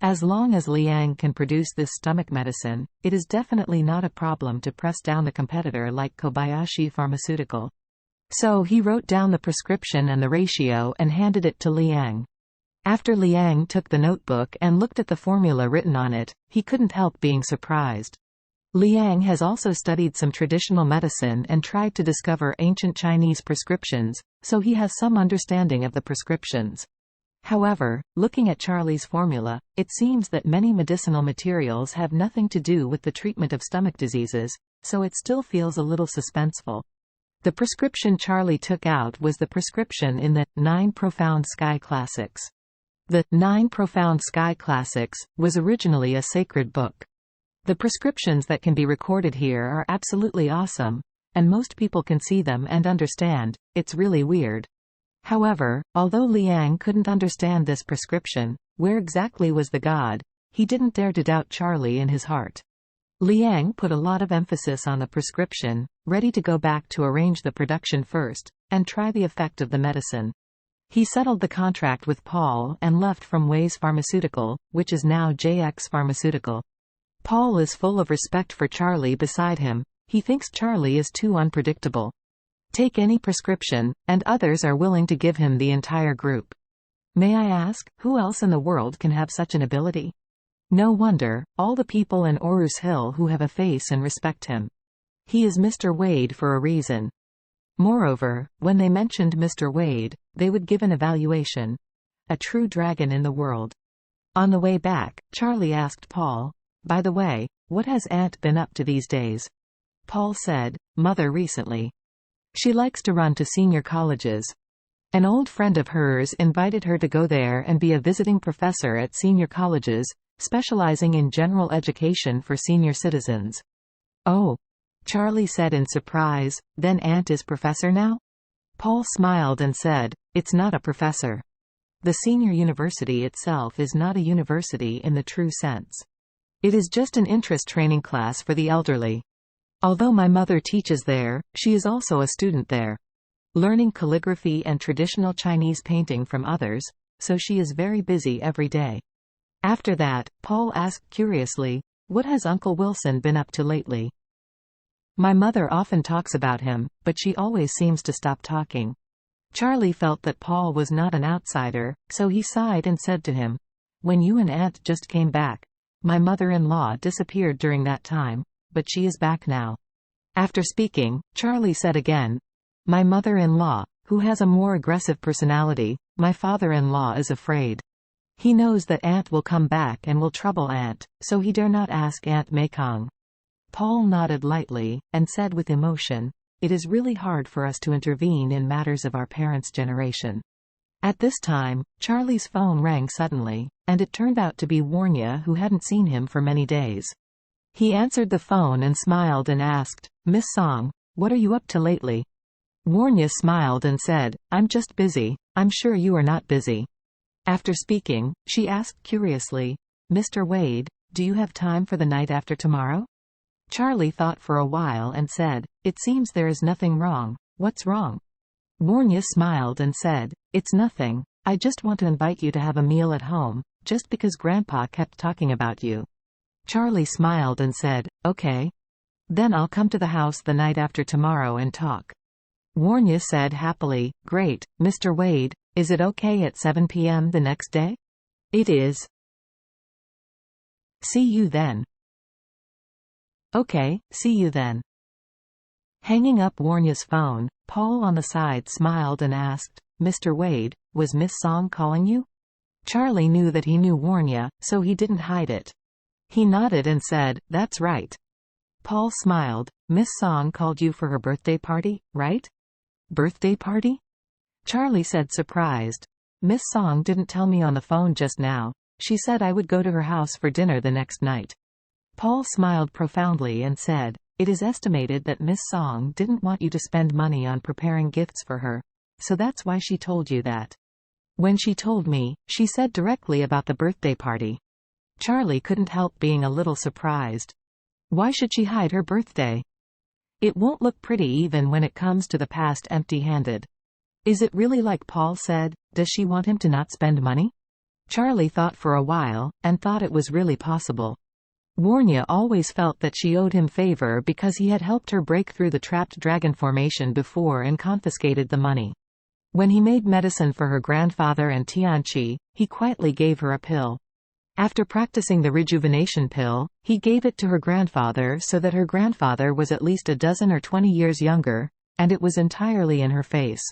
As long as Liang can produce this stomach medicine, it is definitely not a problem to press down the competitor like Kobayashi Pharmaceutical. So he wrote down the prescription and the ratio and handed it to Liang. After Liang took the notebook and looked at the formula written on it, he couldn't help being surprised. Liang has also studied some traditional medicine and tried to discover ancient Chinese prescriptions, so he has some understanding of the prescriptions. However, looking at Charlie's formula, it seems that many medicinal materials have nothing to do with the treatment of stomach diseases, so it still feels a little suspenseful. The prescription Charlie took out was the prescription in the 9 Profound Sky Classics. The 9 Profound Sky Classics was originally a sacred book. The prescriptions that can be recorded here are absolutely awesome, and most people can see them and understand. It's really weird. However, although Liang couldn't understand this prescription, where exactly was the god, he didn't dare to doubt Charlie in his heart. Liang put a lot of emphasis on the prescription, ready to go back to arrange the production first, and try the effect of the medicine. He settled the contract with Paul and left from Ways Pharmaceutical, which is now JX Pharmaceutical. Paul is full of respect for Charlie beside him. He thinks Charlie is too unpredictable. Take any prescription, and others are willing to give him the entire group. May I ask, who else in the world can have such an ability? No wonder, all the people in Orus Hill who have a face and respect him. He is Mr. Wade for a reason. Moreover, when they mentioned Mr. Wade, they would give an evaluation. A true dragon in the world. On the way back, Charlie asked Paul, "By the way, what has Aunt been up to these days?" Paul said, "Mother recently. She likes to run to senior colleges. An old friend of hers invited her to go there and be a visiting professor at senior colleges, specializing in general education for senior citizens." "Oh," Charlie said in surprise, "then Aunt is professor now?" Paul smiled and said, "It's not a professor. The senior university itself is not a university in the true sense. It is just an interest training class for the elderly. Although my mother teaches there, she is also a student there, learning calligraphy and traditional Chinese painting from others, so she is very busy every day." After that, Paul asked curiously, "What has Uncle Wilson been up to lately?" "My mother often talks about him, but she always seems to stop talking." Charlie felt that Paul was not an outsider, so he sighed and said to him, "When you and Aunt just came back, my mother-in-law disappeared during that time, but she is back now." After speaking, Charlie said again, "My mother-in-law, who has a more aggressive personality, my father-in-law is afraid. He knows that Aunt will come back and will trouble Aunt, so he dare not ask Aunt Mekong." Paul nodded lightly, and said with emotion, "It is really hard for us to intervene in matters of our parents' generation." At this time, Charlie's phone rang suddenly, and it turned out to be Warnya, who hadn't seen him for many days. He answered the phone and smiled and asked, "Miss Song, what are you up to lately?" Warnya smiled and said, "I'm just busy. I'm sure you are not busy." After speaking, she asked curiously, "Mr. Wade, do you have time for the night after tomorrow?" Charlie thought for a while and said, "It seems there is nothing wrong. What's wrong?" Warnya smiled and said, "It's nothing. I just want to invite you to have a meal at home, just because Grandpa kept talking about you." Charlie smiled and said, "Okay. Then I'll come to the house the night after tomorrow and talk." Warnya said happily, "Great, Mr. Wade, is it okay at 7 p.m. the next day?" "It is. See you then." "Okay, see you then." Hanging up Warnya's phone, Paul on the side smiled and asked, "Mr. Wade, was Miss Song calling you?" Charlie knew that he knew Warnya, so he didn't hide it. He nodded and said, "That's right." Paul smiled, "Miss Song called you for her birthday party, right?" "Birthday party?" Charlie said surprised. "Miss Song didn't tell me on the phone just now. She said I would go to her house for dinner the next night." Paul smiled profoundly and said, "It is estimated that Miss Song didn't want you to spend money on preparing gifts for her, so that's why she told you that." When she told me, she said directly about the birthday party. Charlie couldn't help being a little surprised. Why should she hide her birthday? It won't look pretty even when it comes to the past empty-handed. Is it really like Paul said? Does she want him to not spend money? Charlie thought for a while, and thought it was really possible. Warnya always felt that she owed him favor because he had helped her break through the trapped dragon formation before and confiscated the money. When he made medicine for her grandfather and Tianqi, he quietly gave her a pill. After practicing the rejuvenation pill, he gave it to her grandfather so that her grandfather was at least a dozen or 20 years younger, and it was entirely in her face.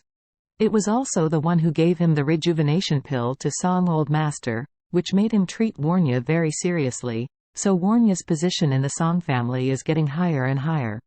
It was also the one who gave him the rejuvenation pill to Song Old Master, which made him treat Warnya very seriously, so Warnya's position in the Song family is getting higher and higher.